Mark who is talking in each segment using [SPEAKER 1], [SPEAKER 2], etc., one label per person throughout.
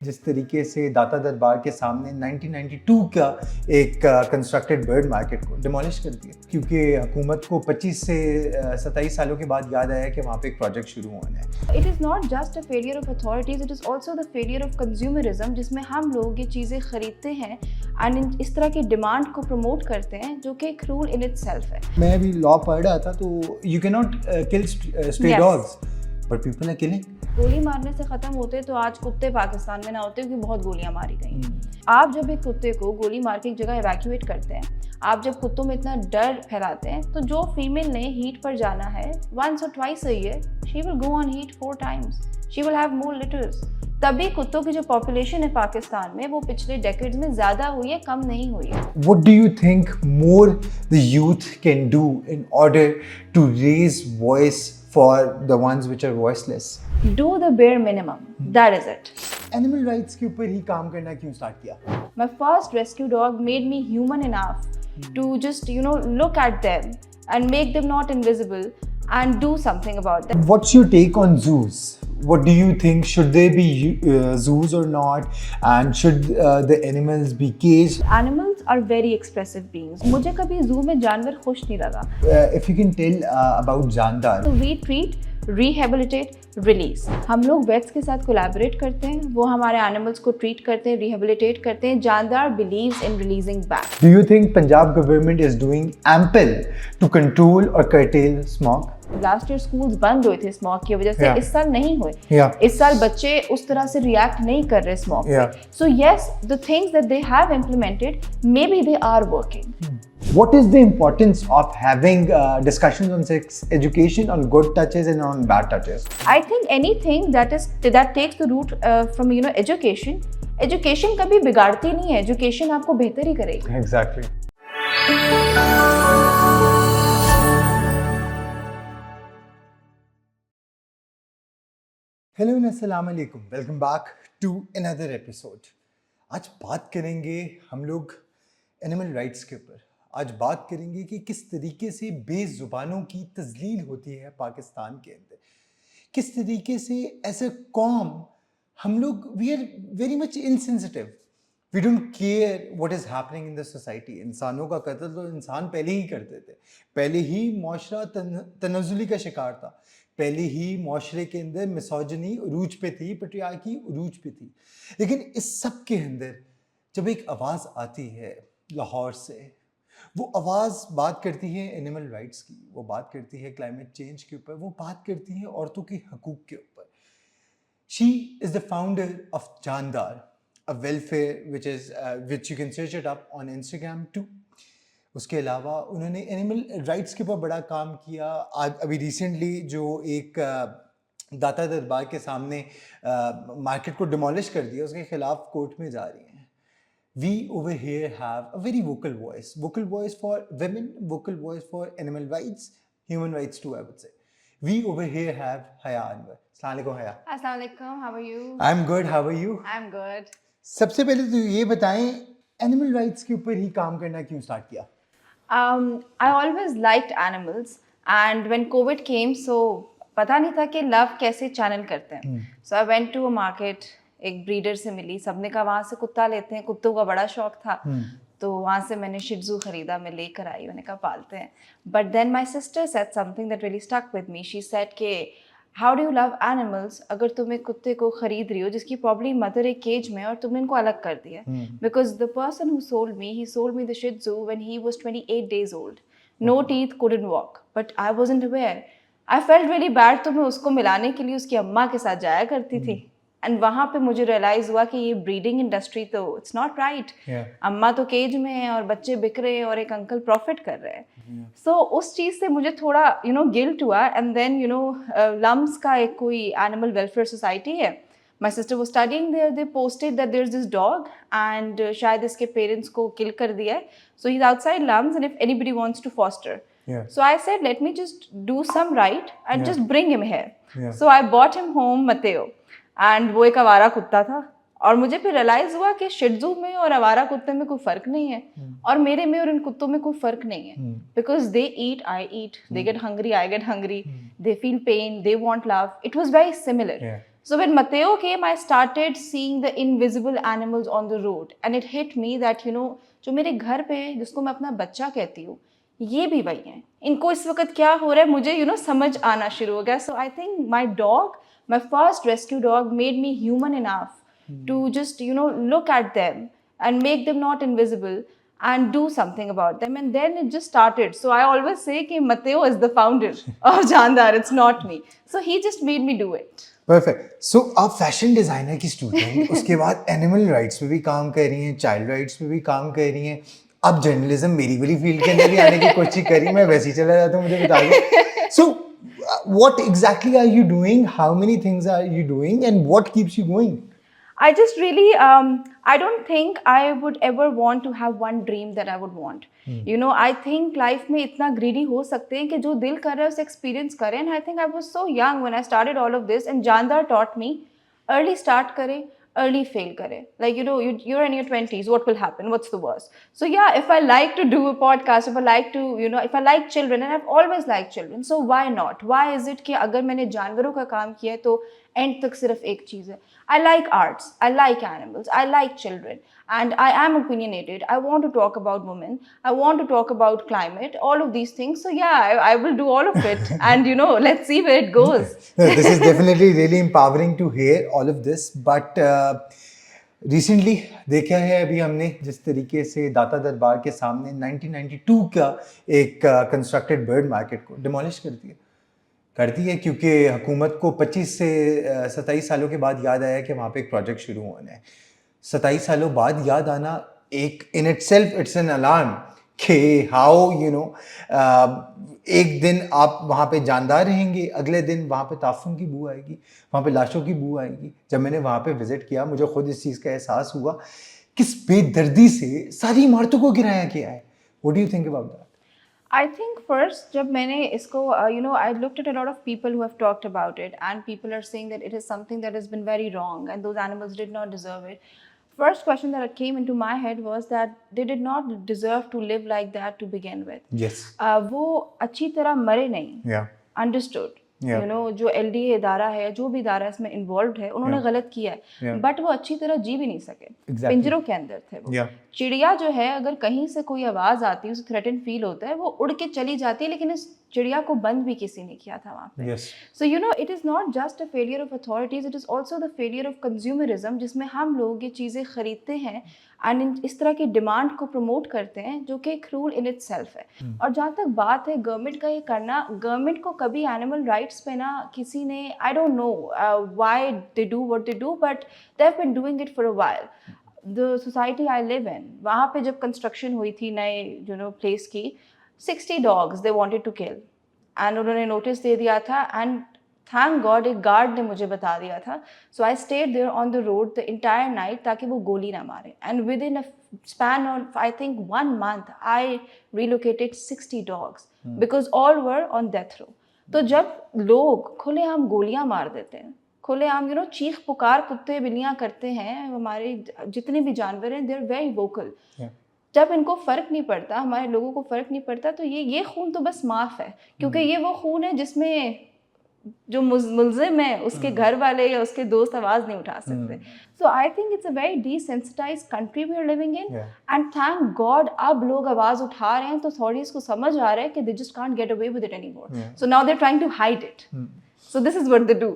[SPEAKER 1] जिस तरीके से दाता दरबार के सामने 1992 का एक कंस्ट्रक्टेड बर्ड मार्केट को डिमोलिश कर दिया, क्योंकि हुकूमत को 25 से 27 सालों के बाद याद आया कि वहाँ पे एक प्रोजेक्ट शुरू होना है।
[SPEAKER 2] It is not just a failure of authorities, it is also the failure of consumerism, जिसमें हम लोग ये चीज़ें खरीदते हैं एंड इस तरह की डिमांड को प्रमोट करते हैं जो कि एक रूल इन इटसेल्फ है।
[SPEAKER 1] मैं अभी लॉ पढ़ रहा था, तो you can not kill stray dogs but people are killing.
[SPEAKER 2] गोली मारने से ख़त्म होते तो आज कुत्ते पाकिस्तान में ना होते, क्योंकि बहुत गोलियां मारी गई। आप जब एक कुत्ते को गोली मार के एक जगह एवैक्यूएट करते हैं, आप जब कुत्तों में इतना डर फैलाते हैं, तो जो फीमेल ने हीट पर जाना है once or twice a year, she will go on heat 4 times, she will have more litters। तभी कुत्तों की जो पॉपुलेशन है पाकिस्तान में वो पिछले डेकेड्स में ज़्यादा हुई है, कम नहीं हुई है।
[SPEAKER 1] What do you think more the youth can do in order to raise voice for the ones which are voiceless?
[SPEAKER 2] Do the bare minimum, that is it।
[SPEAKER 1] Animal rights के ऊपर ही काम करना क्यों स्टार्ट किया?
[SPEAKER 2] My first rescue dog made me human enough to just, look at them and make them not invisible and do something about them.
[SPEAKER 1] What's your take on zoos? What do you think? Should there be zoos or not? And should the animals be caged?
[SPEAKER 2] Animals are very expressive beings. मुझे कभी zoo में जानवर खुश नहीं लगा।
[SPEAKER 1] If you can tell about Jandar.
[SPEAKER 2] So we treat, rehabilitate, release। हम लोग weights के साथ कोलैबोरेट करते हैं, वो हमारे एनिमल्स को ट्रीट करते हैं, रिहेबिलिटेट करते हैं। जानदार believes in releasing back।
[SPEAKER 1] Do you think Punjab government is doing ample to control or curtail smog?
[SPEAKER 2] Last year schools बंद हुए थे स्मॉग की वजह से।
[SPEAKER 1] Yeah.
[SPEAKER 2] इस साल नहीं हुए।
[SPEAKER 1] Yeah.
[SPEAKER 2] इस साल बच्चे उस तरह से रिएक्ट नहीं कर रहे स्मॉग पे।
[SPEAKER 1] Yeah.
[SPEAKER 2] So yes, the things that they have implemented, maybe they are working.
[SPEAKER 1] What is the importance of having discussions on sex education, on good touches and on bad touches?
[SPEAKER 2] I think anything that takes the root from education, education कभी बिगाड़ती नहीं है, education आपको बेहतर ही करेगी।
[SPEAKER 1] Exactly. Hello and अस्सलाम वालेकुम, welcome back to another episode. आज बात करेंगे हम लोग एनिमल राइट्स के ऊपर। आज बात करेंगे कि किस तरीके से बेज़ुबानों की तज़लील होती है पाकिस्तान के अंदर, किस तरीके से एज अ कौम हम लोग we are very much insensitive, we don't care what is happening in the society. इंसानों का कत्ल तो इंसान पहले ही करते थे, पहले ही मुआशरा तनज़्ज़ुली का शिकार था, पहले ही मुआशरे के अंदर मिसोजिनी उरूज पे थी, पेट्रियार्की उरूज पे थी। लेकिन इस सब के अंदर जब एक आवाज़ आती है लाहौर से, वो आवाज़ बात करती है एनिमल राइट्स की, वो बात करती है क्लाइमेट चेंज के ऊपर, वो बात करती है औरतों के हकूक़ के ऊपर। She is the founder of Jaandar, a welfare which you can search it up on Instagram too. उसके अलावा उन्होंने एनिमल राइट्स के ऊपर बड़ा काम किया। आज अभी रिसेंटली जो एक दाता दरबार के सामने मार्केट को डिमोलिश कर दिया, उसके खिलाफ कोर्ट में जा रही हैं। We over here have a very vocal voice for women, vocal voice for animal rights, human rights too, I would say. We over here have Haya Anwar. Assalamu alaikum Haya.
[SPEAKER 2] Assalamu alaikum, how are you?
[SPEAKER 1] I'm good, how are you?
[SPEAKER 2] I'm good.
[SPEAKER 1] सबसे पहले तो ये बताएं, animal rights के ऊपर ही काम करना क्यों स्टार्ट किया?
[SPEAKER 2] I always liked animals and when COVID came, so पता नहीं था कि लव कैसे चैनल करते हैं। So I went to a market, एक ब्रीडर से मिली, सबने कहा वहाँ से कुत्ता लेते हैं, कुत्तों का बड़ा शौक था। तो वहाँ से मैंने शिट्जू खरीदा, मैं लेकर आई, मैंने कहा पालते हैं। But then my sister said something that really stuck with me. She said के how do you love animals अगर तुम एक कुत्ते को खरीद रही हो जिसकी प्रॉब्ली मदर एक केज में और तुमने इनको अलग कर दिया। Because the person who sold me, he sold me the shih tzu when he was 28 days old, no teeth, couldn't walk, but I wasn't aware. I felt really bad, तो मैं उसको मिलाने के लिए उसकी अम्मा के साथ जाया करती थी। एंड वहाँ पे मुझे रियलाइज हुआ कि ये ब्रीडिंग इंडस्ट्री तो इट्स नॉट राइट। अम्मा तो केज में है और बच्चे बिक रहे हैं और एक अंकल प्रॉफिट कर रहे हैं। सो उस चीज़ से मुझे थोड़ा गिल्ट हुआ। एंड देन लम्स का एक कोई एनिमल वेलफेयर सोसाइटी है, माई सिस्टर वो studying there, they posted that there is this dog and शायद इसके पेरेंट्स को किल कर दिया है, so he is outside LUMS and if anybody wants to foster. So I said, let me just do some right and just bring him here. So I bought him home, Mateo. And वो एक आवारा कुत्ता था और मुझे फिर realise हुआ कि शिट्जू में और आवारा कुत्ते में कोई फर्क नहीं है और मेरे में और इन कुत्तों में कोई फर्क नहीं है। Because they eat, I eat, they get hungry, I get hungry, they feel pain, they want love, it was very similar. So when Mateo came, I started seeing the invisible animals on the road, and it hit me that जो मेरे घर पे जिसको मैं अपना बच्चा कहती हूँ, ये भी वही हैं. इनको इस वक्त क्या हो रहा है मुझे समझ आना शुरू हो गया. So I think my first rescue dog made me human enough to just look at them and make them not invisible and do something about them, and then it just started. So I always say कि Mateo is the founder of Jandar, it's not me. So he just made me do it.
[SPEAKER 1] Perfect. So आप fashion designer की student, उसके बाद animal rights पे भी काम कर रही हैं, चाइल्ड राइट्स पे भी काम कर रही हैं, अब जर्नलिज्म मेरी वाली फील्ड के अंदर भी आने की कोशिश करी, मैं वैसे ही चला जाता हूँ, मुझे बता दो. So what exactly are you doing, how many things are you doing and what keeps you going?
[SPEAKER 2] I just really, I don't think I would ever want to have one dream that I would want. I think life में इतना greedy हो सकते हैं कि जो दिल कर रहा है उसे experience करें. And I think I was so young when I started all of this, and Jandar taught me early start करें, early fail करें. Like you're in your 20s, what will happen? What's the worst? So yeah, if I like to do a podcast, if I like to, if I like children, and I've always liked children, so why not? Why is it कि अगर मैंने जानवरों का काम किया है तो end तक सिर्फ एक चीज़ है. I like arts, I like animals, I like children, and I am opinionated. I want to talk about women, I want to talk about climate, all of these things. So yeah, I will do all of it, and let's see where it goes.
[SPEAKER 1] This is definitely really empowering to hear all of this, but recently देखा है अभी हमने जिस तरीके से दाता दरबार के सामने 1992 का एक कंस्ट्रक्टेड बर्ड मार्केट को डिमोलिश करती है क्योंकि हुकूमत को 25 से 27 सालों के बाद याद आया कि वहाँ पे एक प्रोजेक्ट शुरू होना है. 27 सालों बाद याद आना एक in itself it's an alarm कि हाउ एक दिन आप वहाँ पे जानदार रहेंगे, अगले दिन वहाँ पे ताफून की बू आएगी, वहाँ पे लाशों की बू आएगी. जब मैंने वहाँ पे विजिट किया मुझे खुद इस चीज़ का एहसास हुआ किस बेदर्दी से सारी इमारतों को गिराया गया है. What do you think about that?
[SPEAKER 2] I think first जब मैंने इसको I looked at a lot of people who have talked about it, and people are saying that it is something that has been very wrong and those animals did not deserve it. First question that came into my head was that they did not deserve to live like that to begin with.
[SPEAKER 1] Yes.
[SPEAKER 2] वो अच्छी तरह मरे नहीं.
[SPEAKER 1] Yeah.
[SPEAKER 2] Understood.
[SPEAKER 1] Yeah.
[SPEAKER 2] जो LDA इदारा है, जो भी इदारा इसमें इन्वॉल्व है, उन्होंने गलत किया है, बट वो अच्छी तरह जी भी नहीं सके. पिंजरों के अंदर थे वो. चिड़िया जो है अगर कहीं से कोई आवाज़ आती है, उसे थ्रेटन फील होता है, वो उड़ के चली जाती है, लेकिन इस चिड़िया को बंद भी किसी ने किया था वहाँ पे. So it is not just a failure of authorities, it is also the failure of consumerism, जिसमें हम लोग ये चीज़ें खरीदते हैं एंड इस तरह की डिमांड को प्रमोट करते हैं जो कि एक रूल इन इट सेल्फ है. और जहाँ तक बात है गवर्नमेंट का ये करना, गवर्नमेंट को कभी एनिमल राइट्स पे ना किसी ने, I don't know why they do what they do, but they have been doing it for a while. The society I live in, वहाँ पे जब कंस्ट्रक्शन हुई थी नए प्लेस की, 60 dogs they wanted to kill, and उन्होंने notice दे दिया था, एंड थैंक गॉड एक गार्ड ने मुझे बता दिया था. So I stayed there on the road the entire night ताकि वो गोली ना मारे, and within a span of I think 1 month I relocated 60 dogs because all were on death row. तो जब लोग खुलेआम गोलियां मार देते हैं, खुलेआम चीख पुकार कुत्ते बिल्लियां करते हैं, हमारे जितने भी जानवर हैं, दे आर वेरी वोकल. जब इनको फ़र्क नहीं पड़ता, हमारे लोगों को फ़र्क नहीं पड़ता, तो ये खून तो बस माफ़ है, क्योंकि ये वो खून है जिसमें जो मुल्ज़िम है उसके घर वाले या उसके दोस्त आवाज़ नहीं उठा सकते. So I think it's a very desensitised country we are living in, and thank God अब लोग आवाज़ उठा रहे हैं, तो अथॉरिटीज़ को समझ आ रहा है कि they just can't get away with it anymore. So now they are trying to hide it. So this is what they do.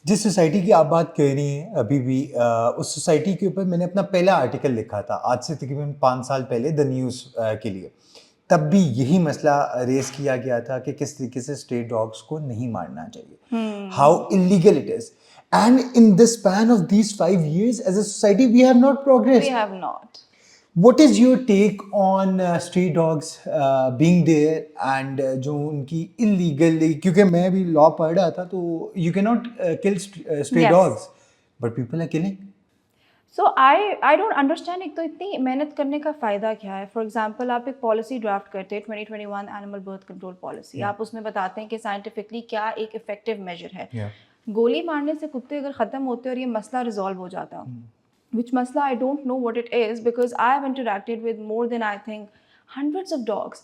[SPEAKER 1] जिस सोसाइटी की आप बात कर रही हैं अभी भी, उस सोसाइटी के ऊपर मैंने अपना पहला आर्टिकल लिखा था आज से तकरीबन 5 साल पहले द न्यूज़ के लिए. तब भी यही मसला रेस किया गया था कि किस तरीके से स्ट्रे डॉग्स को नहीं मारना चाहिए, how illegal it is. And in the span of these 5 years as a society we have not progressed.
[SPEAKER 2] We have not.
[SPEAKER 1] What is your take on stray dogs being there and जो उनकी illegal, क्योंकि मैं भी law पढ़ रहा था, तो you cannot kill stray dogs, but people are killing.
[SPEAKER 2] So I don't understand. एक तो इतनी मेहनत करने का फ़ायदा क्या है. फॉर एग्जांपल आप एक पॉलिसी ड्राफ्ट करते हैं 2021 एनिमल बर्थ कंट्रोल पॉलिसी, आप उसमें बताते हैं कि साइंटिफिकली क्या एक इफेक्टिव मेजर है. गोली मारने से कुत्ते अगर ख़त्म होते और ये मसला रिजॉल्व हो जाता, which masla I don't know what it is, because I have interacted with more than I think hundreds of dogs.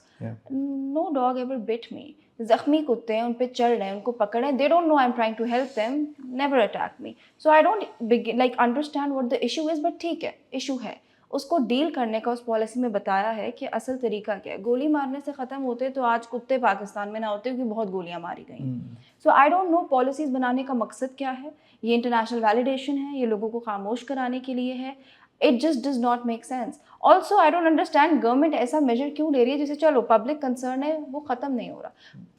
[SPEAKER 2] No dog ever bit me. जख्मी कुत्ते हैं, उन पे चढ़ रहे हैं, उनको पकड़ रहे हैं, they don't know I am trying to help them, never attack me. So I don't like understand what the issue is, but ठीक है, इशू है, उसको डील करने का उस पॉलिसी में बताया है कि असल तरीका क्या है. गोली मारने से ख़त्म होते तो आज कुत्ते पाकिस्तान में ना होते, क्योंकि बहुत गोलियां मारी गई. सो आई डोंट नो पॉलिसीज़ बनाने का मकसद क्या है. ये इंटरनेशनल वैलिडेशन है, ये लोगों को खामोश कराने के लिए है. It just does not make sense. Also I don't understand government ऐसा मेजर क्यों ले रही है जिसे चलो पब्लिक कंसर्न है वो ख़त्म नहीं हो रहा.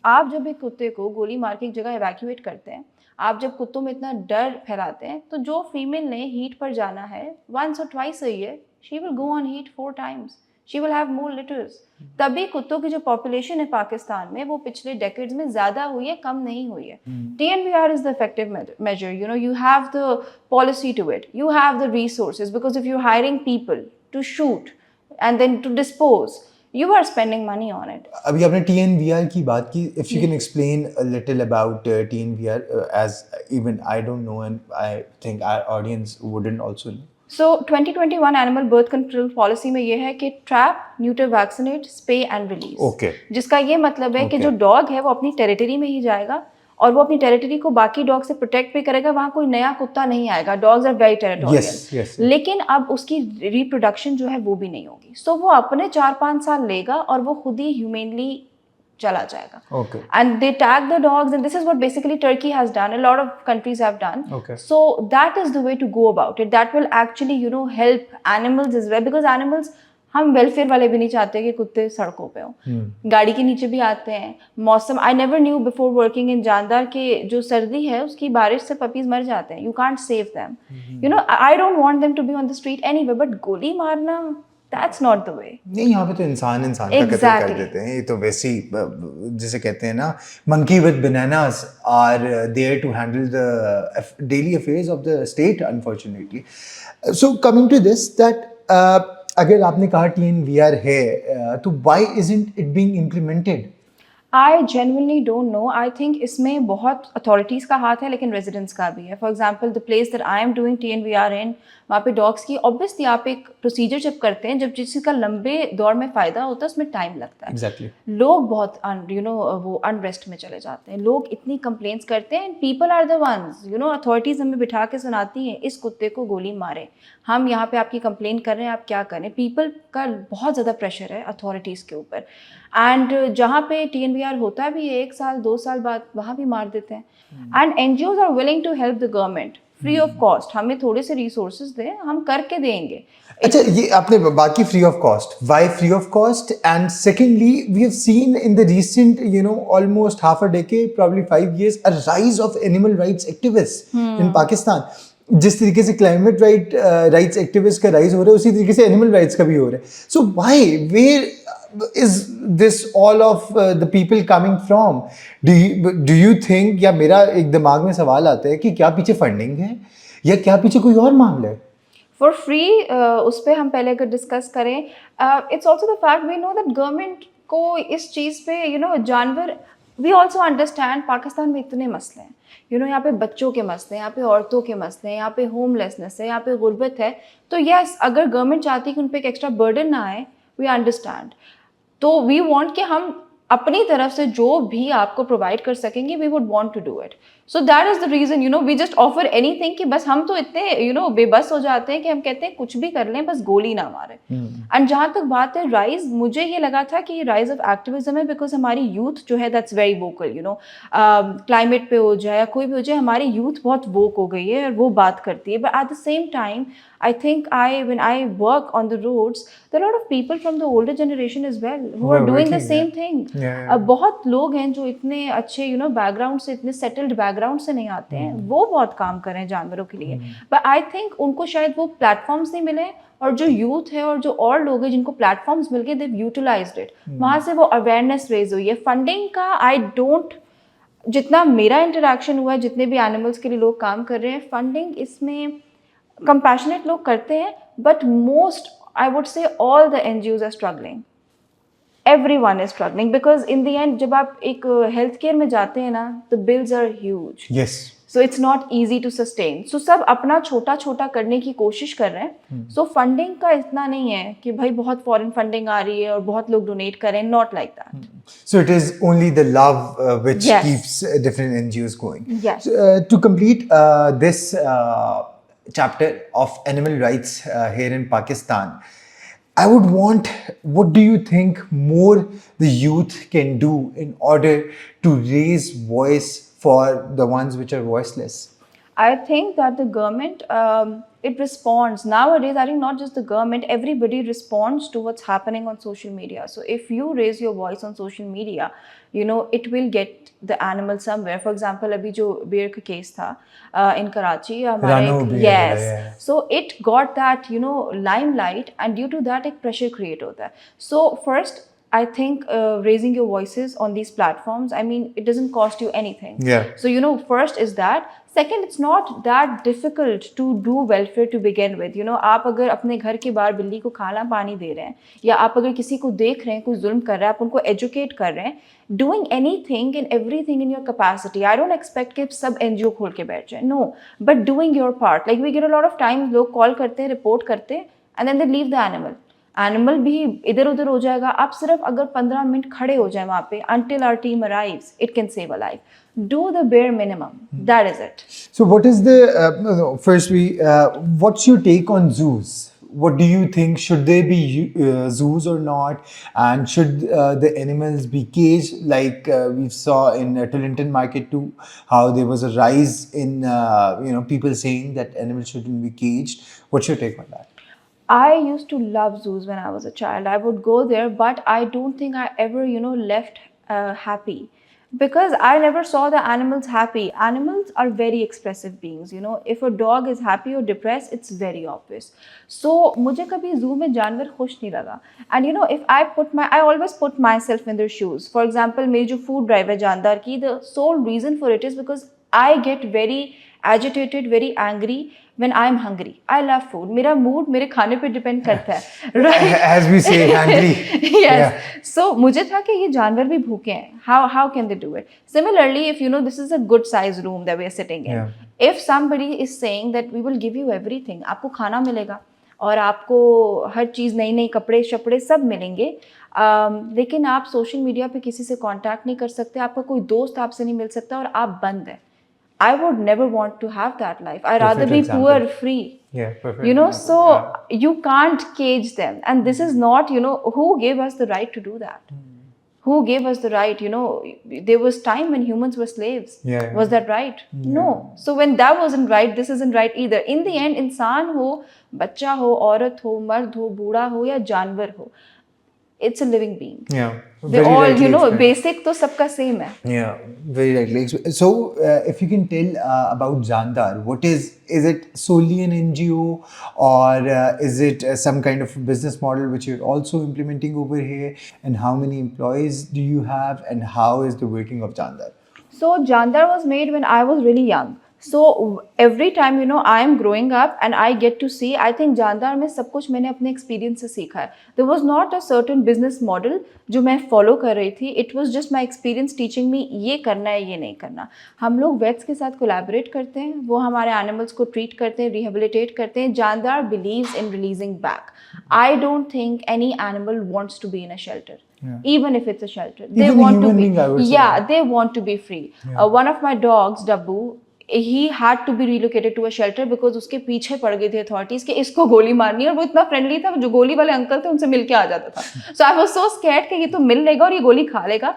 [SPEAKER 2] आप जब एक कुत्ते को गोली मार के एक जगह एवैक्यूएट करते हैं, आप जब कुत्तों में इतना डर फैलाते हैं, तो जो फीमेल ने हीट पर जाना है वंस और twice a year, she will go on heat 4 times, she will have more litres. तभी कुत्तों की जो पॉपुलेशन है पाकिस्तान में वो पिछले डेकेड्स में ज़्यादा हुई है, कम नहीं हुई है. TNVR is the effective measure. You know, you have the policy to it, you have the resources, because if you're hiring people to shoot and then to dispose, you are spending money on it.
[SPEAKER 1] अभी आपने TNVR की बात की. If you can explain a little about TNVR, as even I don't know and I think our audience wouldn't also know.
[SPEAKER 2] So 2021 animal birth control policy में ये है कि trap, neuter, vaccinate, spay and release.
[SPEAKER 1] Okay.
[SPEAKER 2] जिसका ये मतलब है कि
[SPEAKER 1] Okay.
[SPEAKER 2] जो डॉग है वो अपनी टेरिटरी में ही जाएगा और वो अपनी टेरिटरी को बाकी डॉग से प्रोटेक्ट भी करेगा. वहाँ कोई नया कुत्ता नहीं आएगा. Dogs are very territorial.
[SPEAKER 1] Yes.
[SPEAKER 2] लेकिन अब उसकी रिप्रोडक्शन जो है वो भी नहीं होगी. सो वो अपने 4-5 साल लेगा और वो खुद ही ह्यूमेनली चला जाएगा.
[SPEAKER 1] Okay.
[SPEAKER 2] And they tag the dogs, and this is what basically Turkey has done. A lot of countries have done.
[SPEAKER 1] Okay.
[SPEAKER 2] So that is the way to go about it. That will actually, you know, help animals as well, because animals, हम welfare वाले भी नहीं चाहते कि कुत्ते सड़कों पे हों. गाड़ी के नीचे भी आते हैं. मौसम, I never knew before working in जानदार के जो सर्दी है उसकी बारिश से पपीज मर जाते हैं. You can't save them. You know, I don't want them to be on the street anyway, but गोली मारना, दैट्स नॉट द वे.
[SPEAKER 1] नहीं, यहाँ पे तो इंसान का कत्ल कर देते हैं. ये तो वैसे ही जिसे कहते हैं ना, monkey with bananas are there to handle the daily affairs of the state, unfortunately. So coming to this, that अगर आपने कहा TNVR है, तो why isn't it being implemented?
[SPEAKER 2] I genuinely don't know. I think इसमें बहुत authorities का हाथ है लेकिन रेजिडेंट्स का भी है. For example the place that I am doing TNVR इन, वहाँ पे डॉग्स की ऑब्वियसली आप एक प्रोसीजर जब करते हैं, जब जिसका लंबे दौर में फ़ायदा होता है उसमें टाइम लगता है.
[SPEAKER 1] Exactly.
[SPEAKER 2] लोग बहुत वो अनरेस्ट में चले जाते हैं. लोग इतनी कंप्लेंट्स करते हैं. People are the ones, you know, authorities हमें बिठा के सुनाती हैं इस कुत्ते को गोली मारे, हम यहाँ पे आपकी कंप्लेन कर रहे हैं, आप क्या करें. पीपल का बहुत ज़्यादा प्रेशर है अथॉरिटीज़ के ऊपर. एंड जहाँ पे TNVR होता भी है 1 साल 2 साल बाद वहाँ भी मार देते हैं. And NGOs are willing to help the government free of cost. हमें थोड़े से रिसोर्सेज दें, हम करके देंगे.
[SPEAKER 1] अच्छा, ये आपने बात की free of cost. Why free of cost? And secondly, we have seen in the recent, you know, almost half a decade, probably 5 years, a rise of animal rights activist in Pakistan. जिस तरीके से क्लाइमेट राइट्स एक्टिविस्ट का rise हो रहा है, उसी तरीके से एनिमल राइट्स का भी हो रहा है. So why, where is this all of the people coming from? Do you think, या मेरा एक दिमाग में सवाल आता है कि क्या पीछे फंडिंग है या क्या पीछे कोई और मामला है?
[SPEAKER 2] फॉर फ्री उस पर हम पहले अगर डिस्कस करें, it's also the fact we know that government को इस चीज़ पे, यू नो, जानवर, वी ऑल्सो अंडरस्टैंड पाकिस्तान में इतने मसले हैं. यू नो, यहाँ पे बच्चों के मसले हैं, यहाँ पे औरतों के मसले हैं, यहाँ पे होमलेसनेस है, यहाँ पे गुर्बत है. तो यस, अगर गवर्नमेंट चाहती है कि उन पर एक एक्स्ट्रा बर्डन ना आए, वी अंडरस्टैंड. तो वी वांट कि हम अपनी तरफ से जो भी आपको प्रोवाइड कर सकेंगे, we would want to do it. So that is the reason, you know, we just offer anything. कि बस हम तो इतने, यू नो, बेबस हो जाते हैं कि हम कहते हैं कुछ भी कर लें, बस गोली ना मारे. एंड जहाँ तक बात है राइज, मुझे ये लगा था कि राइज ऑफ एक्टिविज्म है, बिकॉज हमारी यूथ जो है that's very vocal. You know, climate पे हो जाए या कोई भी हो जाए, हमारी यूथ बहुत वोक हो गई है और वो बात करती है. But at the same time, I think when I work on the roads, there are a lot of people from the older generation as well who are doing the same thing. बहुत लोग हैं जो इतने अच्छे, you know, background से, इतने settled background से नहीं आते हैं, वो बहुत काम कर रहे हैं जानवरों के लिए. But I think उनको शायद वो प्लेटफॉर्म्स नहीं मिले, और जो यूथ है और जो और लोग हैं जिनको प्लेटफॉर्म्स मिल गए, they've utilized it. वहाँ से वो अवेयरनेस रेज हुई है. फंडिंग का आई डोंट, जितना मेरा इंटरेक्शन हुआ है, जितने भी एनिमल्स के लिए लोग काम कर रहे हैं, फंडिंग इसमें कंपैशनेट लोग करते हैं, but most, I would say, all the NGOs are struggling. Everyone is struggling because in the end जब आप एक हेल्थ केयर में जाते हैं ना, the bills are huge.
[SPEAKER 1] Yes.
[SPEAKER 2] So it's not easy to sustain. So सब अपना छोटा छोटा करने की कोशिश कर रहे हैं. सो फंडिंग का इतना नहीं है कि भाई बहुत फॉरेन फंडिंग आ रही है और बहुत लोग डोनेट करें. Not like that.
[SPEAKER 1] So it is only the love which
[SPEAKER 2] Yes.
[SPEAKER 1] keeps different NGOs going.
[SPEAKER 2] Yes.
[SPEAKER 1] So, to complete this chapter of animal rights here in Pakistan, I would want, what do you think more the youth can do in order to raise voice for the ones which are voiceless?
[SPEAKER 2] I think that the government, it responds. Nowadays, I think not just the government, everybody responds to what's happening on social media. So if you raise your voice on social media, you know, it will get the animal somewhere. For example, अभी जो bear का case था in Karachi, हमारे
[SPEAKER 1] Rano bear
[SPEAKER 2] yes,
[SPEAKER 1] वाला, yeah.
[SPEAKER 2] so it got that, you know, limelight, and due to that एक pressure create होता है. So first, I think raising your voices on these platforms, I mean, it doesn't cost you anything.
[SPEAKER 1] Yeah.
[SPEAKER 2] So, you know, first is that. Second, it's not that difficult to do welfare to begin with. You know, आप अगर अपने घर के बाहर बिल्ली को खाना पानी दे रहे हैं, या आप अगर किसी को देख रहे हैं कोई जुल्म कर रहा है, आप उनको एजुकेट कर रहे हैं, doing anything and everything in your capacity. I don't expect कि सब NGO खोल के बैठ जाए. No, but doing your part. Like we get a lot of times लोग कॉल करते हैं, रिपोर्ट करते हैं, and then they leave the animal. Animal भी इधर उधर हो जाएगा. आप सिर्फ अगर 15 मिनट खड़े हो जाए वहाँ पे until our team arrives, it can save a life. Do the bare minimum. That is it.
[SPEAKER 1] So what is the, first what's your take on zoos? What do you think? Should there be zoos or not? And should the animals be caged? Like we saw in Tillington Market too, how there was a rise in people saying that animals shouldn't be caged. What's your take on that?
[SPEAKER 2] I used to love zoos when I was a child. I would go there, but I don't think I ever, you know, left happy. Because I never saw the animals happy. Animals are very expressive beings, you know. If a dog is happy or depressed, it's very obvious. So, मुझे कभी zoo में जानवर खुश नहीं लगा. And you know, if I always put myself in their shoes. For example, मेरी जो food drive है जानदार की, the sole reason for it is because I get very agitated, very angry when I'm hungry. I love food. मेरा mood मेरे खाने पे depend करता है, right?
[SPEAKER 1] As we say, hungry.
[SPEAKER 2] Yes.
[SPEAKER 1] Yeah.
[SPEAKER 2] So मुझे था कि ये जानवर भी भूखे हैं. How can they do it? Similarly, if you know this is a good size room that we are sitting in.
[SPEAKER 1] Yeah.
[SPEAKER 2] If somebody is saying that we will give you everything, आपको खाना मिलेगा और आपको हर चीज़ नई नई कपड़े शपड़े सब मिलेंगे, लेकिन आप सोशल मीडिया पे किसी से कांटेक्ट नहीं कर सकते, आपका कोई दोस्त आपसे नहीं मिल सकता और आप बंद हैं. I would never want to have that life. I'd rather be poor, free.
[SPEAKER 1] Yeah, perfect.
[SPEAKER 2] You know, so you can't cage them. And this is not, you know, who gave us the right to do that? Who gave us the right? You know, there was time when humans were slaves.
[SPEAKER 1] Yeah.
[SPEAKER 2] Was that right? No. So when that wasn't right, this isn't right either. In the end, इंसान हो, बच्चा हो, औरत हो, मर्द हो, बूढ़ा हो या जानवर हो, it's a living being.
[SPEAKER 1] Yeah.
[SPEAKER 2] They all, you know, basic तो सबका same है.
[SPEAKER 1] Yeah, very rightly. So, if you can tell about Jandar, what is it solely an NGO or is it some kind of business model which you're also implementing over here? And how many employees do you have and how is the working of Jandar?
[SPEAKER 2] So, Jandar was made when I was really young. So every time, you know, I am growing up and I get to see, I think जानदार में सब कुछ मैंने अपने experience से सीखा है. There was not a certain business model जो मैं follow कर रही थी. It was just my experience teaching me ये करना है, ये नहीं करना. हम लोग vets के साथ collaborate करते हैं, वो हमारे animals को treat करते हैं, rehabilitate करते हैं. जानदार believes in releasing back. I don't think any animal wants to be in a shelter. Yeah. Even if it's a shelter, they
[SPEAKER 1] even
[SPEAKER 2] want to be.
[SPEAKER 1] Yeah,
[SPEAKER 2] they want to be free. Yeah. One of my dogs, Dabbu, he had to be relocated to a shelter because उसके पीछे पड़ गई थी authorities कि इसको गोली मारनी है, और वो इतना friendly था, जो गोली वाले अंकल थे उनसे मिल के आ जाता था. So I was so scared कि ये तो मिल लेगा और ये गोली खा लेगा.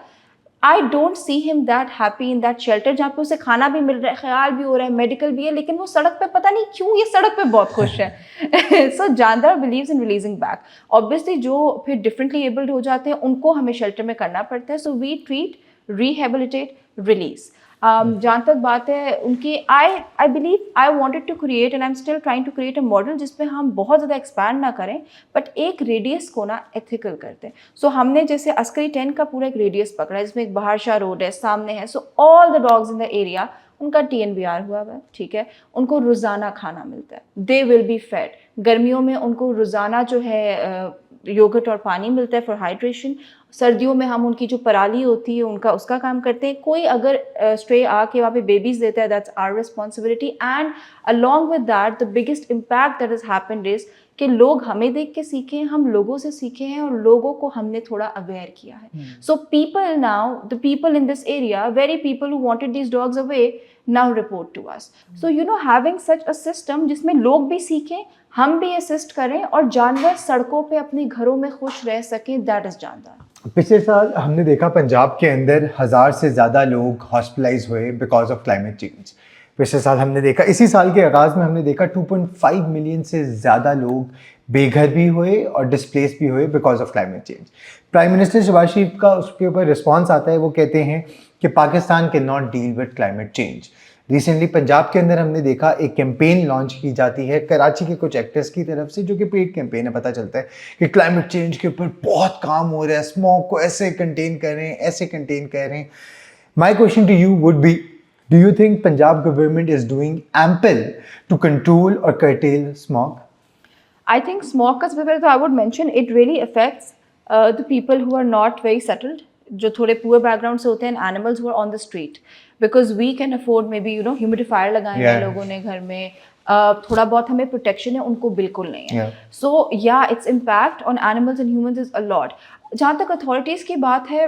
[SPEAKER 2] I don't see him that happy in that shelter जहाँ पे उसे खाना भी मिल रहा है, ख्याल भी हो रहा है, मेडिकल भी है, लेकिन वो सड़क पे पता नहीं क्यों ये सड़क पे बहुत खुश है. So जानदार believes in releasing back. Obviously जो फिर differently abled हो जाते हैं उनको हमें shelter में करना पड़ता है. So we treat, rehabilitate, release. जहाँ तक बात है उनकी, I believe I wanted to create and I'm still trying to create a model जिसपे हम बहुत ज़्यादा expand ना करें, but एक radius को ना ethical करते हैं. So हमने जैसे अस्करी 10 का पूरा एक radius पकड़ा है जिसमें एक बाहर शाह रोड है, सामने है. So all the dogs in the area, उनका TNBR हुआ है, ठीक है, उनको रोज़ाना खाना मिलता है. They will be fed. गर्मियों में उनको रोज़ाना जो है योगर्ट और पानी मिलता है फॉर हाइड्रेशन। सर्दियों में हम उनकी जो पराली होती है उनका उसका काम करते हैं। कोई अगर स्ट्रे आके वहाँ पे बेबीज देता है, that's our responsibility. And along with that the biggest impact that has happened is कि लोग हमें देख के सीखे हैं, हम लोगों से सीखे हैं और लोगों को हमने थोड़ा अवेयर किया है। So people now, the people in this area, very people who wanted these dogs away now report to us. So you know, having such a system जिसमें लोग भी सीखें, हम भी असिस्ट करें और जानवर सड़कों पे अपने घरों में खुश रह सकें, दैट इज जानदार।
[SPEAKER 1] पिछले साल हमने देखा पंजाब के अंदर 1000 से ज़्यादा लोग हॉस्पिटलाइज हुए बिकॉज ऑफ क्लाइमेट चेंज। पिछले साल हमने देखा, इसी साल के आगाज़ में हमने देखा 2.5 मिलियन से ज़्यादा लोग बेघर भी हुए और डिस्प्लेस भी हुए because of climate change. Prime minister Shahbaz Sharif का उसके ऊपर रिस्पॉन्स आता है, वो कहते हैं कि Pakistan can not deal with climate change. Recently Punjab के अंदर हमने देखा एक कैंपेन लॉन्च की जाती है कराची के कुछ एक्टर्स की तरफ से, जो कि पेड कैंपेन है। पता चलता है कि क्लाइमेट चेंज के ऊपर बहुत काम हो रहा है, स्मोक को ऐसे कंटेन कर रहे हैं, ऐसे कंटेन कर रहे हैं। My question to you would be, do you think Punjab government is doing ample to control और curtail smog?
[SPEAKER 2] I think smog का सबसे पहले तो I would mention it really affects the people who are not very settled, जो थोड़े poor background से होते हैं, animals who are on the street, because we can afford maybe you know humidifier लगाए हैं लोगों ने घर में, थोड़ा बहुत हमें प्रोटेक्शन है, उनको बिल्कुल नहीं है। सो या its impact on animals and humans is a lot. जहाँ तक अथॉरिटीज़ की बात है,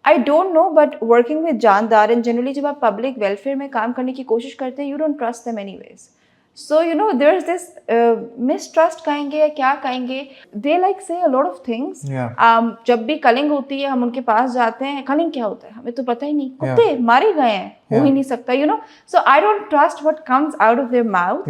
[SPEAKER 2] आई don't no, but working with जानदार एंड जनरली जब आप पब्लिक वेलफेयर में काम करने की कोशिश करते हैं, you don't trust them anyways. So you know there's this mistrust कहेंगे या क्या कहेंगे, they like say a lot of things. जब भी कलिंग होती है हम उनके पास जाते हैं, कलिंग क्या होता है हमें तो पता ही नहीं, कुत्ते मारे गए हैं, हो ही नहीं सकता, you know. So I don't trust what comes out of their mouth.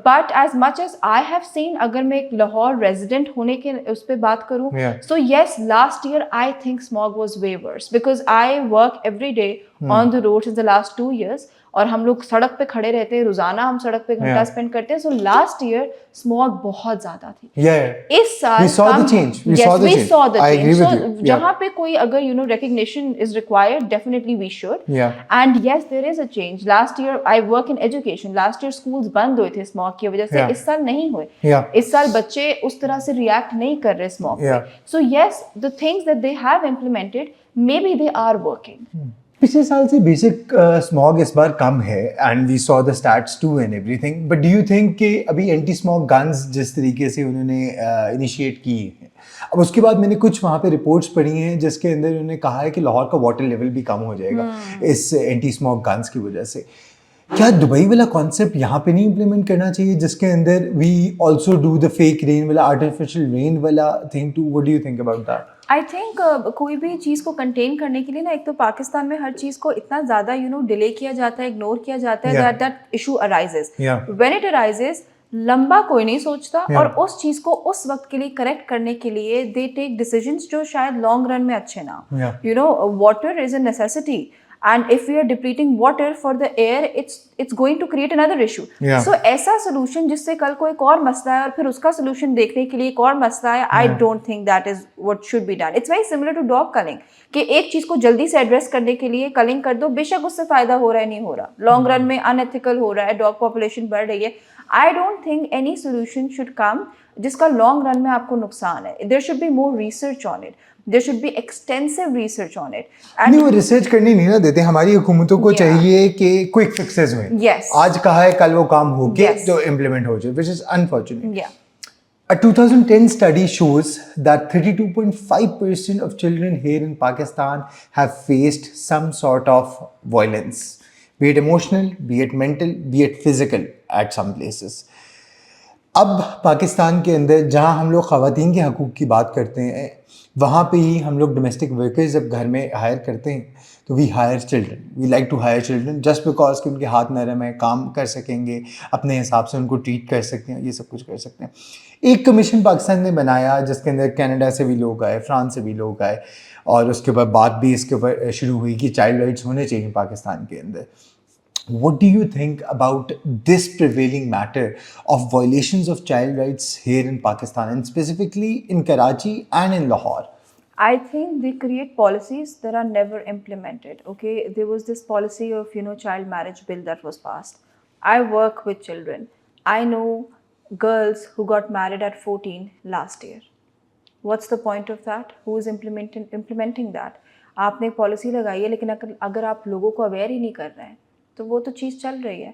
[SPEAKER 2] But as much as I have seen, अगर मैं एक लाहौर resident होने के उस पर बात करूँ, so yes, last year I think smog was way worse because I work every day on the road since the last 2 years. और हम लोग सड़क पे खड़े रहते हैं, रोजाना हम सड़क पे घंटा स्पेंड करते हैं। सो लास्ट ईयर स्मॉग बहुत ज्यादा थी। इस साल जहाँ पे कोई अगर you know recognition is required, definitely we should. And yes, there is a change. Last year I work in education, last year schools बंद हुए थे स्मॉग की वजह से, इस साल नहीं हुए। इस साल बच्चे उस तरह से रिएक्ट नहीं कर रहे स्मॉग पे। So yes, the things that they have implemented, maybe they are working.
[SPEAKER 1] पिछले साल से बेसिक स्मॉग इस बार कम है and we saw the stats too and everything, but do you think कि अभी एंटी स्मॉग गन्स जिस तरीके से उन्होंने इनिशिएट की है, अब उसके बाद मैंने कुछ वहाँ पे रिपोर्ट्स पढ़ी हैं जिसके अंदर उन्होंने कहा है कि लाहौर का वाटर लेवल भी कम हो जाएगा इस एंटी स्मॉग गन्स की वजह से। क्या दुबई वाला कॉन्सेप्ट यहाँ पे नहीं इम्प्लीमेंट करना चाहिए, जिसके अंदर we also do the fake rain वाला, आर्टिफिशियल रेन वाला thing to? What do you think about that?
[SPEAKER 2] I think कोई भी चीज़ को कंटेन करने के लिए ना, एक तो पाकिस्तान में हर चीज़ को इतना ज़्यादा यू नो डिले किया जाता है, इग्नोर किया जाता है, that issue arises. When it arises, लंबा कोई नहीं सोचता और उस चीज़ को उस वक्त के लिए करेक्ट करने के लिए दे टेक डिसीजंस जो शायद लॉन्ग रन में अच्छे ना हो। You know, water is a necessity, and if we are depleting water for the air, it's going to create another issue. So ऐसा solution जिससे कल को एक और मसला है और फिर उसका solution देखने के लिए एक और मसला है, I don't think that is what should be done. It's very similar to dog culling, कि एक चीज़ को जल्दी से एड्रेस करने के लिए कलिंग कर दो, बेशक उससे फ़ायदा हो रहा है नहीं हो रहा, लॉन्ग रन में अनएथिकल हो रहा है, डॉग पॉपुलेशन बढ़ रही है। I don't think any solution should come जिसका लॉन्ग रन में आपको नुकसान है। There should be more research on it. There should be extensive research on it.
[SPEAKER 1] नहीं, वो रिसर्च करने नहीं ना देते। हमारी हुकूमतों को चाहिए कि क्विक फिक्सेस हुए। आज कहा है कल वो काम हो के जो इम्प्लीमेंट हो जाए, which is unfortunate. A 2010 study shows that 32.5% of children here in Pakistan have faced some sort of violence, be it emotional, be it mental, be it physical at some places. अब पाकिस्तान के अंदर जहाँ हम लोग ख़वातीन के हकूक़ की बात करते हैं, वहाँ पे ही हम लोग डोमेस्टिक वर्कर्स जब घर में हायर करते हैं तो we hire children, we like to hire children just because कि उनके हाथ नरम है, काम कर सकेंगे, अपने हिसाब से उनको ट्रीट कर सकते हैं, ये सब कुछ कर सकते हैं। एक कमीशन पाकिस्तान ने बनाया जिसके अंदर कनाडा से भी लोग आए, फ्रांस से भी लोग आए, और उसके बाद बात भी इसके ऊपर शुरू हुई कि चाइल्ड राइट्स होने चाहिए पाकिस्तान के अंदर। What do you think about this prevailing matter of violations of child rights here in Pakistan, and specifically in Karachi and in Lahore?
[SPEAKER 2] I think they create policies that are never implemented. Okay, there was this policy of child marriage bill that was passed. I work with children. I know girls who got married at 14 last year. What's the point of that? Who is implementing that? आपने एक policy लगाई है, लेकिन अगर आप लोगों को aware ही नहीं कर रहे हैं तो वो तो चीज़ चल रही है।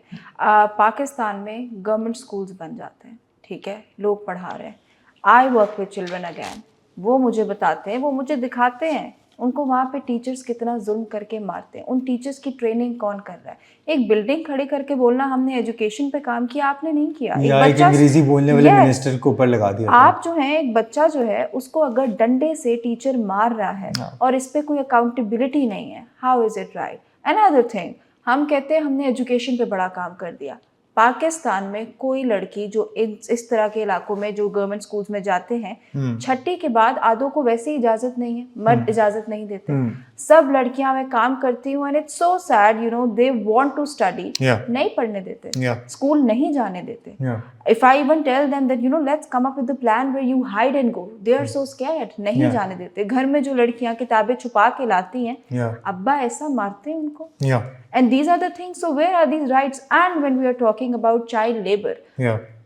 [SPEAKER 2] पाकिस्तान में गवर्नमेंट स्कूल्स बन जाते हैं, ठीक है, लोग पढ़ा रहे हैं। I work with children again, वो मुझे बताते हैं, वो मुझे दिखाते हैं उनको वहाँ पे टीचर्स कितना जुल्म करके मारते हैं। उन टीचर्स की ट्रेनिंग कौन कर रहा है? एक बिल्डिंग खड़ी करके बोलना हमने एजुकेशन पे काम किया, आपने नहीं किया।
[SPEAKER 1] या एक अंग्रेजी बोलने वाले मिनिस्टर को ऊपर लगा दिया।
[SPEAKER 2] आप जो है, एक बच्चा जो है उसको अगर डंडे से टीचर मार रहा है और इस पे कोई अकाउंटेबिलिटी नहीं है, how is it right? Another thing, हम कहते हैं हमने एजुकेशन पे बड़ा काम कर दिया। पाकिस्तान में कोई लड़की जो इस तरह के इलाकों में जो गवर्नमेंट स्कूल्स में जाते हैं, छठी के बाद आधों को वैसे इजाजत नहीं है, मर्द इजाजत नहीं देते। सब लड़कियां मैं काम करती हूँ and it's so sad, you know, they want to study, नहीं पढ़ने देते, स्कूल नहीं जाने देते। If I even tell them that, you know, let's come up with the plan where you hide and go, they are so scared, नहीं जाने देते। घर में जो लड़कियां किताबें छुपा के लाती हैं, अब्बा ऐसा मारते हैं उनको। And these are the things, so where are these rights? And when we are talking about child labor,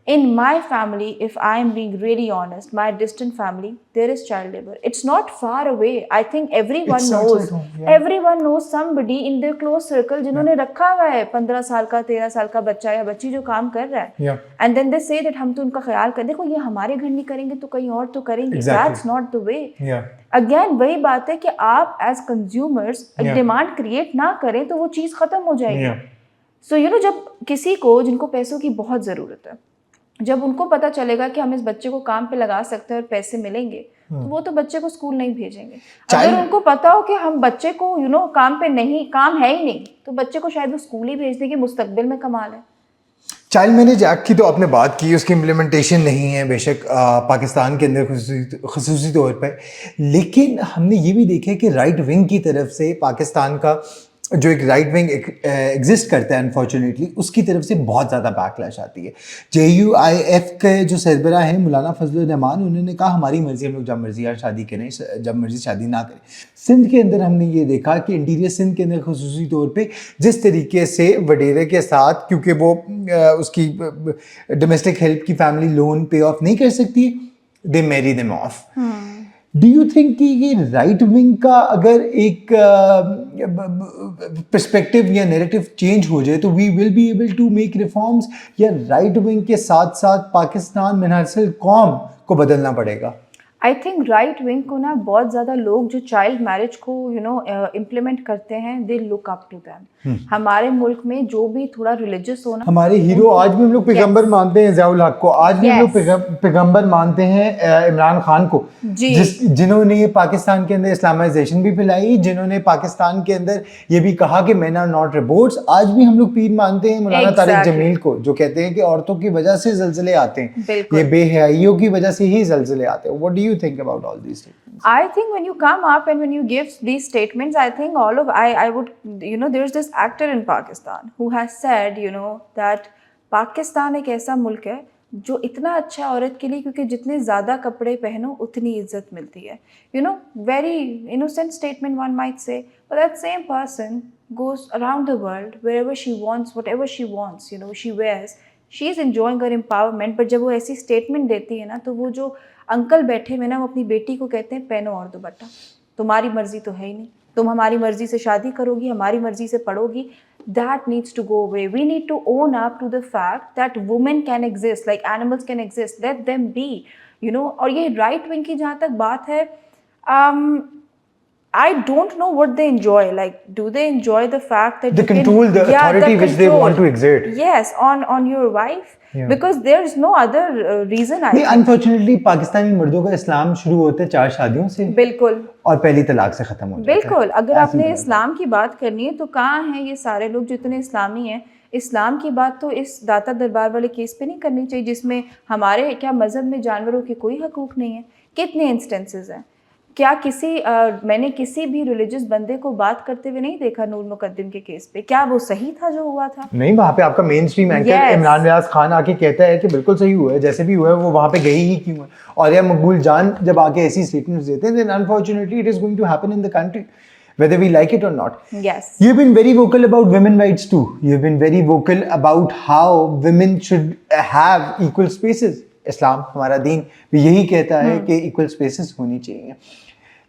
[SPEAKER 2] in my family, if I am being really honest, my distant family, there is child labor. It's not far away. I think everyone knows. Everyone knows somebody in their close circle जिन्होंने रखा हुआ है 15 साल का 13 साल का बच्चा या बच्ची जो काम कर रहा है। And then they say that हम तो उनका ख्याल कर, देखो ये हमारे घर नहीं करेंगे तो कहीं और तो करेंगे। That's not the way. Again वही बात है कि आप as consumers डिमांड क्रिएट ना करें तो वो चीज़ खत्म हो जाएगी। So you know, जब किसी को, जिनको पैसों की बहुत ज़रूरत है, जब उनको पता चलेगा कि हम इस बच्चे को काम पे लगा सकते हैं और पैसे मिलेंगे, तो वो तो बच्चे को स्कूल नहीं भेजेंगे। अगर उनको पता हो कि हम बच्चे को, यू नो, काम पे नहीं, काम है ही नहीं, तो बच्चे को शायद वो स्कूल ही भेज देंगे, मुस्तकबिल में कमाल है।
[SPEAKER 1] चाइल्ड मैरिज एक्ट की तो आपने बात की, उसकी इम्प्लीमेंटेशन नहीं है बेशक पाकिस्तान के अंदर खुसूसी तौर पर, लेकिन हमने ये भी देखा है कि राइट विंग की तरफ से पाकिस्तान का जो एक राइट विंग एग्जिस्ट करता है अनफॉर्चुनेटली, उसकी तरफ से बहुत ज़्यादा बैकलैश आती है। JUIF के जो सरबराह हैं मौलाना फजलुर रहमान, उन्होंने कहा हमारी मर्ज़ी, हम लोग जब मर्ज़ी यार शादी करें, जब मर्ज़ी शादी ना करें। सिंध के अंदर हमने ये देखा कि इंटीरियर सिंध के अंदर खुसूसी तौर पे जिस तरीके से वडेरे के साथ, क्योंकि वो उसकी डोमेस्टिक हेल्प की फैमिली लोन पे ऑफ नहीं कर सकती, they marry them off. Do you think कि ये राइट विंग का अगर एक पर्सपेक्टिव या नैरेटिव चेंज हो जाए तो we will be able to make reforms, या राइट विंग के साथ साथ पाकिस्तान मुनहसिल कौम को बदलना पड़ेगा?
[SPEAKER 2] आई थिंक राइट विंग को ना बहुत ज़्यादा लोग जो चाइल्ड मैरिज को, यू नो, इम्प्लीमेंट करते हैं, they look up to them. हमारे मुल्क में जो भी थोड़ा रिलीजियस होना, हमारे
[SPEAKER 1] हीरो आज भी हम लोग पैगंबर मानते हैं ज़ियाउल हक को, आज भी हम लोग पैगंबर मानते हैं इमरान खान को, जिन्होंने पाकिस्तान के अंदर इस्लामाइजेशन भी फैलाई, जिन्होंने पाकिस्तान के अंदर ये भी कहा कि men are not robots। आज भी हम लोग पीर मानते हैं मौलाना तारिक जमील को, जो कहते हैं कि औरतों की वजह से ज़लज़ले आते हैं, ये बेहयाइयों की वजह से ही ज़लज़ले आते हैं। What do you think about all these statements?
[SPEAKER 2] I think when you come up and when you give these statements, I think I would, you know, there's this actor in Pakistan who has said, you know, that Pakistan एक ऐसा मुल्क है जो इतना अच्छा औरत के लिए, क्योंकि जितने ज़्यादा कपड़े पहनो उतनी इज्जत मिलती है। You know, very innocent statement one might say, but that same person goes around the world wherever she wants, whatever she wants, you know, she wears, she is enjoying her empowerment। but जब वो ऐसी statement देती है ना, तो वो जो uncle बैठे हुए ना, वो अपनी बेटी को कहते हैं पहनो और दुपट्टा, तुम्हारी मर्जी तो है ही नहीं, तुम हमारी मर्जी से शादी करोगी, हमारी मर्जी से पढ़ोगी। That needs to go away. We need to own up to the fact that women can exist like animals can exist. Let them be, you know। और ये right wing की जहाँ तक बात है, I don't know what they enjoy. Like, do they enjoy the fact that
[SPEAKER 1] the control, the authority which they want to exert?
[SPEAKER 2] Yes, on your wife. Because there is no other reason। I think
[SPEAKER 1] unfortunately Pakistani मर्दों का इस्लाम शुरू होता है 4 शादियों से,
[SPEAKER 2] बिल्कुल,
[SPEAKER 1] और पहली तलाक से खत्म हो जाता है।
[SPEAKER 2] बिल्कुल। अगर आपने इस्लाम की बात करनी है तो कहाँ हैं ये सारे लोग जितने इस्लामी हैं? इस्लाम की बात तो इस दाता दरबार वाले केस पे नहीं करनी चाहिए, जिसमें हमारे क्या मज़हब में जानवरों के कोई हकूक़ नहीं है। कितने इंस्टेंसेस हैं? क्या मैंने किसी भी रिलीजियस बंदे को बात करते हुए नहीं देखा नूर मुकद्दम के केस पे? क्या वो सही था जो हुआ था?
[SPEAKER 1] नहीं, वहाँ पे आपका main stream anchor Imran Riaz Khan आके कहता है कि बिल्कुल सही हुआ है, जैसे भी हुआ है वो वहाँ पे गई ही क्यों है। और या मकबूल जान जब आके ऐसी स्टेटमेंट्स देते हैं, then unfortunately it is going to happen in the country whether we like it or not.
[SPEAKER 2] Yes.
[SPEAKER 1] You've been very vocal about women rights too. You've been very vocal about how women should have equal spaces. इस्लाम, हमारा दीन भी यही कहता है कि equal spaces होनी चाहिए।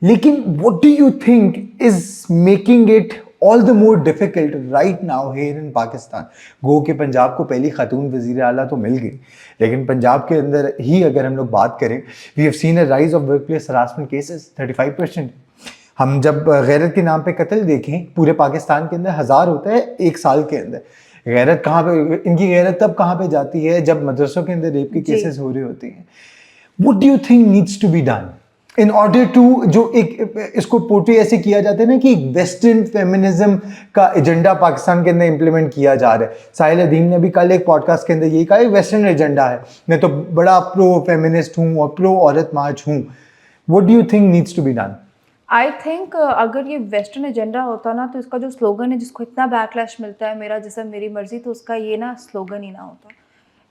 [SPEAKER 1] लेकिन what do you think is making it all the more difficult right now here in Pakistan? गो के पंजाब को पहली खातून वज़ीर आला तो मिल गई, लेकिन पंजाब के अंदर ही अगर हम लोग बात करें, we have seen a rise of work place harassment cases 35%। हम जब गैरत के नाम पे कत्ल देखें, पूरे पाकिस्तान के अंदर 1000 होता है एक साल के अंदर। गैरत कहाँ पे, इनकी गैरत तब कहाँ पे जाती है जब मदरसों के अंदर रेप के केसेस हो रहे होते हैं। What do you think needs to be done in order to, जो एक इसको पोर्ट्रे ऐसे किया जाता है ना कि वेस्टर्न फेमिनिज्म का एजेंडा पाकिस्तान के अंदर इम्प्लीमेंट किया जा रहा है। साहिल अदीम ने भी कल एक पॉडकास्ट के अंदर यही कहा, वेस्टर्न एजेंडा है, मैं तो बड़ा प्रो फेमिनिस्ट हूँ और प्रो औरत मार्च हूँ। What do you think needs to be done?
[SPEAKER 2] I think अगर ये वेस्टर्न एजेंडा होता ना, तो इसका जो स्लोगन है जिसको इतना बैकलैश मिलता है, मेरा जिसम मेरी मर्जी, तो उसका ये ना स्लोगन ही ना होता।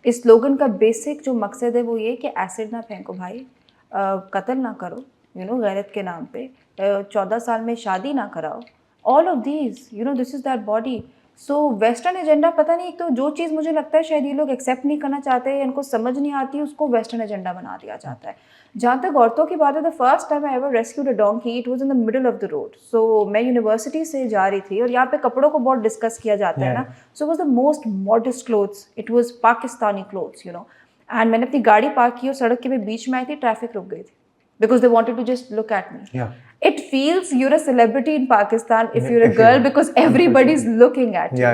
[SPEAKER 2] इस स्लोगन का बेसिक जो मकसद है वो ये कि एसिड ना फेंको भाई, कत्ल ना करो, गैरत के नाम पे, 14 साल में शादी ना कराओ, all of these, this is that body. So western agenda, पता नहीं, तो जो चीज़ मुझे लगता है शायद ये लोग एक्सेप्ट नहीं करना चाहते, इनको समझ नहीं आती, उसको वेस्टर्न एजेंडा बना दिया जाता है। जहाँ तक औरतों की बात है, the first time I ever rescued a donkey, it was in the middle of the road. So मैं यूनिवर्सिटी से जा रही थी और यहाँ पे कपड़ों को बहुत डिस्कस किया जाता है ना। So was the most modest clothes, it was Pakistani clothes, and मैंने अपनी गाड़ी पार्क की और सड़क के मैं बीच में आई थी, ट्रैफिक रुक गई थी because they wanted to just look at me. It feels you're a celebrity in Pakistan if you're a girl because everybody's looking at you.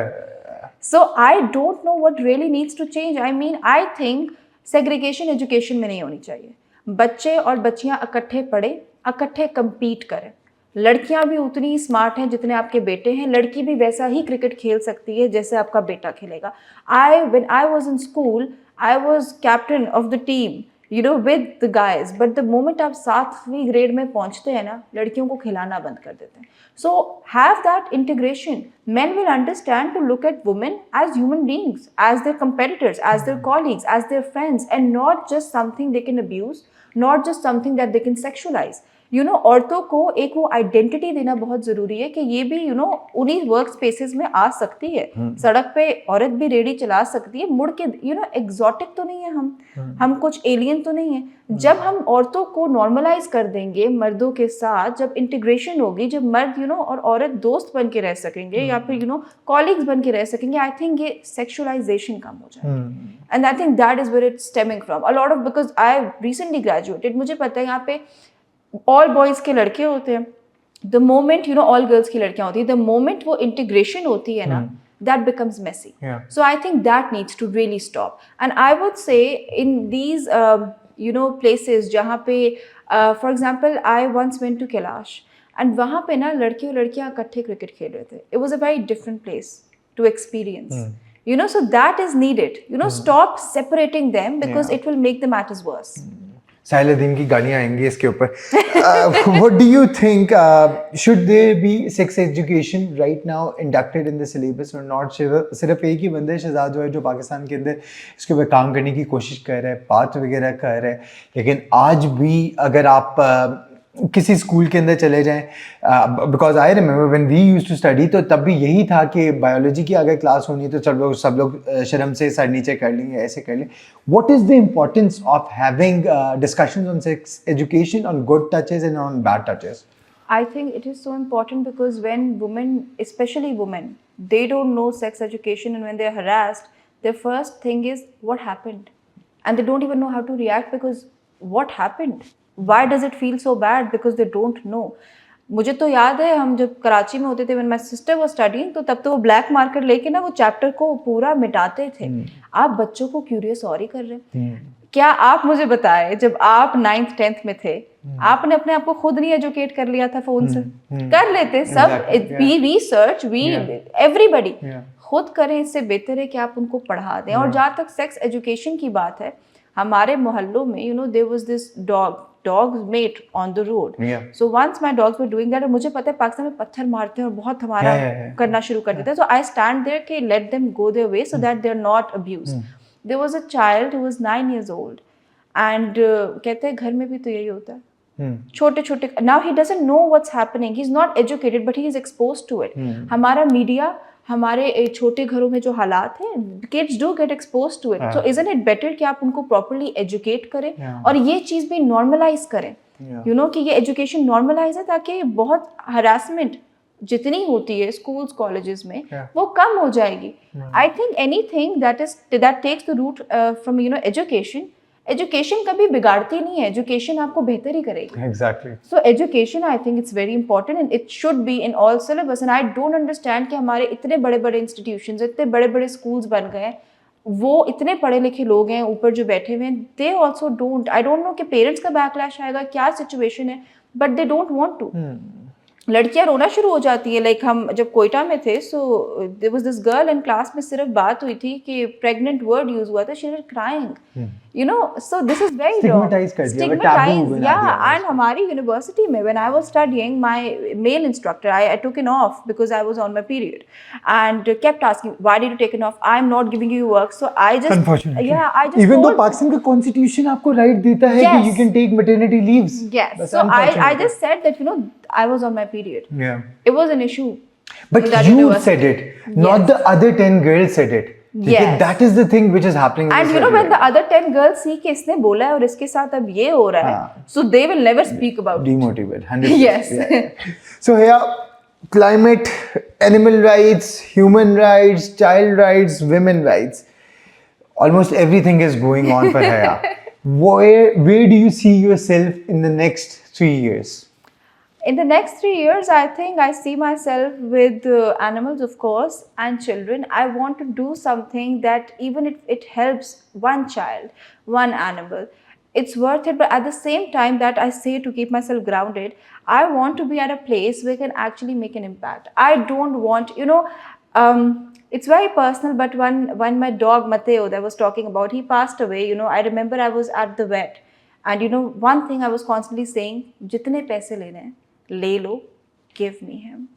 [SPEAKER 2] So I don't know what really needs to change. I mean, I think segregation education में नहीं होनी चाहिए। बच्चे और बच्चियाँ इकट्ठे पढ़ें, इकट्ठे compete करें। लड़कियाँ भी उतनी ही स्मार्ट हैं जितने आपके बेटे हैं, लड़की भी वैसा ही क्रिकेट खेल सकती है जैसे आपका बेटा खेलेगा। When I was in school, I was captain of the team, with the guys, but the moment आप 7वीं ग्रेड में पहुंचते हैं ना, लड़कियों को खिलाना बंद कर देते हैं। So have that integration. Men will understand to look at women as human beings, as their competitors, as their colleagues, as their friends, and not just something they can abuse, not just something that they can sexualize. औरतों को एक वो identity देना बहुत जरूरी है कि ये भी उन्हीं वर्क स्पेसेस में आ सकती है। सड़क पे औरत भी रेडी चला सकती है, मुड़ के एग्जॉटिक तो नहीं है हम कुछ एलियन तो नहीं है। जब हम औरतों को नॉर्मलाइज कर देंगे मर्दों के साथ, जब इंटीग्रेशन होगी, जब मर्द और औरत दोस्त बन के रह सकेंगे या फिर कॉलीग्स बन के रह सकेंगे, आई थिंक ये सेक्सुअलाइजेशन कम हो जाएगी। And I think that is where it's stemming from a lot of, because I recently graduated, मुझे पता है यहाँ पे ऑल बॉयज़ के लड़के होते हैं, द मोमेंट ऑल गर्ल्स की लड़कियां होती है, द मोमेंट वो इंटीग्रेशन होती है ना, that becomes messy. So I think that needs to really stop. And I would say in these places जहाँ पे for example I once went to Kailash, and वहाँ पे ना लड़के और लड़कियाँ इकट्ठे क्रिकेट खेल रहे थे। It was a very different place to experience. So that is needed. Stop separating them because it will make the matters worse.
[SPEAKER 1] साहिल अदीम की गालियाँ आएंगी इसके ऊपर। What do you think? Should there be sex education right now inducted in the syllabus or not? सिर्फ एक ही बंदे शहजाद जो है जो पाकिस्तान के अंदर इसके ऊपर काम करने की कोशिश कर रहा है, बात वगैरह कर रहा है, लेकिन आज भी अगर आप किसी स्कूल के अंदर चले जाएं, because I remember when we used to study, तो तब भी यही था कि बायोलॉजी की अगर क्लास होनी है तो सब लोग शर्म से सर नीचे कर लेंगे, ऐसे कर लें। What is the importance of having discussions on sex education, on good touches and on bad touches?
[SPEAKER 2] I think it is so important because when women, especially women, they don't know sex education, and when they're harassed, their first thing is what happened, and they don't even know how to react because what happened? Why does it feel so bad? Because they don't know. मुझे तो याद है हम जब कराची में होते थे, when my sister was studying, तो तब तो वो ब्लैक मार्कर लेके ना वो चैप्टर को पूरा मिटाते थे। आप बच्चों को क्यूरियस और ही कर रहे हैं। क्या आप मुझे बताएं, जब आप 9th 10th में थे, आपने अपने आप को खुद नहीं एजुकेट कर लिया था फोन से? कर लेते सब, वी रिसर्च, वी एवरीबडी खुद करें, इससे बेहतर है कि आप उनको पढ़ा दें। और जहाँ तक सेक्स एजुकेशन की बात है, हमारे मोहल्लों में there was this dogs mate on the road. So once my dogs were doing that, और मुझे पता है पाकिस्तान में पत्थर मारते हैं और बहुत हमारा करना शुरू कर देते हैं, so I stand there कि let them go their way so that they're not abused. There was a child who was 9 years old and कहते हैं घर में भी तो यही होता है, छोटे छोटे, now he doesn't know what's happening, he's not educated but he is exposed to it. हमारा मीडिया, हमारे छोटे घरों में जो हालात हैं, kids do get expose to it, so isn't it better कि आप उनको प्रॉपर्ली एजुकेट करें और ये चीज़ भी नॉर्मलाइज करें, यू नो कि ये एजुकेशन नॉर्मलाइज है, ताकि बहुत हरासमेंट जितनी होती है स्कूल्स कॉलेजेस में वो कम हो जाएगी. I think anything that takes the route from you know education कभी बिगाड़ती नहीं है, एजुकेशन आपको बेहतर ही करेगी.
[SPEAKER 1] Exactly.
[SPEAKER 2] So education I think it's very important and it should be in all syllabus. And I don't understand कि हमारे इतने बड़े बड़े इंस्टीट्यूशंस, इतने बड़े बड़े स्कूल्स बन गए हैं, वो इतने पढ़े लिखे लोग हैं ऊपर जो बैठे हुए हैं, they also don't, I don't know कि पेरेंट्स का बैकलैश आएगा, क्या सिचुएशन है, but they don't want to. लड़कियां रोना शुरू हो जाती है. लाइक हम जब कोयटा में थे, so there was this girl in class में, सिर्फ बात हुई थी कि प्रेग्नेंट वर्ड यूज हुआ था, she was crying, you know. So this is very
[SPEAKER 1] Stigmatized कर दिया, taboo बना
[SPEAKER 2] या.
[SPEAKER 1] दिया
[SPEAKER 2] एंड हमारी यूनिवर्सिटी में when I was studying, my male instructor, I took in off because I was on my period and kept asking why did you take in off, I am not giving you work. So I just
[SPEAKER 1] Unfortunately.
[SPEAKER 2] I just
[SPEAKER 1] Even though Pakistan का constitution आपको right देता है कि you can take maternity leaves.
[SPEAKER 2] yes. So I just said that, you know, I was on my period.
[SPEAKER 1] Yeah.
[SPEAKER 2] It was an issue.
[SPEAKER 1] But
[SPEAKER 2] in that
[SPEAKER 1] you
[SPEAKER 2] university.
[SPEAKER 1] said it, not the other 10 girls said it.
[SPEAKER 2] Yes.
[SPEAKER 1] That is the thing which is happening. in
[SPEAKER 2] And
[SPEAKER 1] this
[SPEAKER 2] you know, when
[SPEAKER 1] area.
[SPEAKER 2] the other 10 girls see कि इसने बोला है और इसके साथ अब ये हो रहा है, so they will never speak about it.
[SPEAKER 1] Demotivate, 100%.
[SPEAKER 2] Yes.
[SPEAKER 1] Yeah. So here, climate, animal rights, human rights, child rights, women rights, almost everything is going on for Haya. Where do you see yourself in the next 3 years?
[SPEAKER 2] In the next 3 years, I think I see myself with animals, of course, and children. I want to do something that even if it helps one child, one animal, it's worth it. But at the same time that I say to keep myself grounded, I want to be at a place where I can actually make an impact. I don't want, you know, it's very personal, but when my dog Mateo that I was talking about, he passed away, you know, I remember I was at the vet, and you know, one thing I was constantly saying, jitne paise lene hain, le lo, give me him.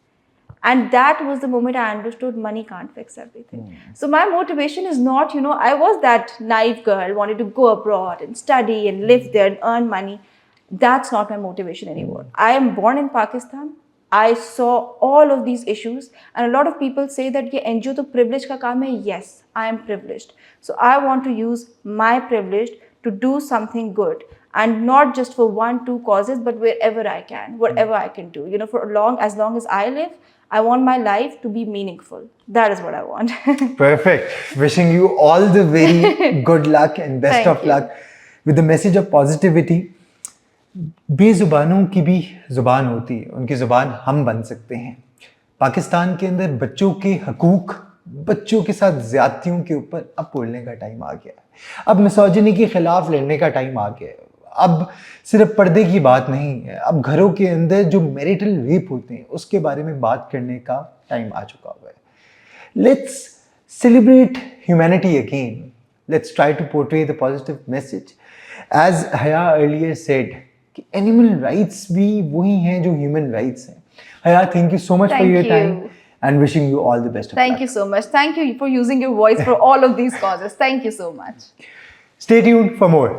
[SPEAKER 2] And that was the moment I understood money can't fix everything. So my motivation is not, you know, I was that naive girl, wanted to go abroad and study and live there and earn money. That's not my motivation anymore. I am born in Pakistan. I saw all of these issues, and a lot of people say that ये NGO तो privilege का काम है. Yes, I am privileged. So I want to use my privilege to do something good, and not just for 1-2 causes, but wherever I can, whatever I can do. You know, as long as I live, I want my life to be meaningful. That is what I want.
[SPEAKER 1] Perfect. Wishing you all the very good luck and best
[SPEAKER 2] Thank
[SPEAKER 1] of
[SPEAKER 2] you.
[SPEAKER 1] luck with the message of positivity. बेजुबानों की भी जुबान होती है, उनकी जुबान हम बन सकते हैं. पाकिस्तान के अंदर बच्चों के हकूक, बच्चों के साथ ज्यादतियों के ऊपर अब बोलने का टाइम आ गया है. अब मिसोजिनी के खिलाफ लड़ने का टाइम आ गया है. अब सिर्फ पर्दे की बात नहीं है, अब घरों के अंदर जो मैरिटल रेप होते हैं उसके बारे में बात करने का टाइम आ चुका हुआ है. Let's celebrate humanity again. Let's try to portray the positive message. As Haya earlier said कि एनिमल राइट्स भी वही हैं जो ह्यूमन राइट्स हैं. Haya, thank you so much for
[SPEAKER 2] Thank
[SPEAKER 1] your
[SPEAKER 2] you.
[SPEAKER 1] Time and wishing you all the best of
[SPEAKER 2] Thank
[SPEAKER 1] luck.
[SPEAKER 2] you so much. Thank you for using your voice for all of these causes. Thank you so much.
[SPEAKER 1] Stay tuned for more.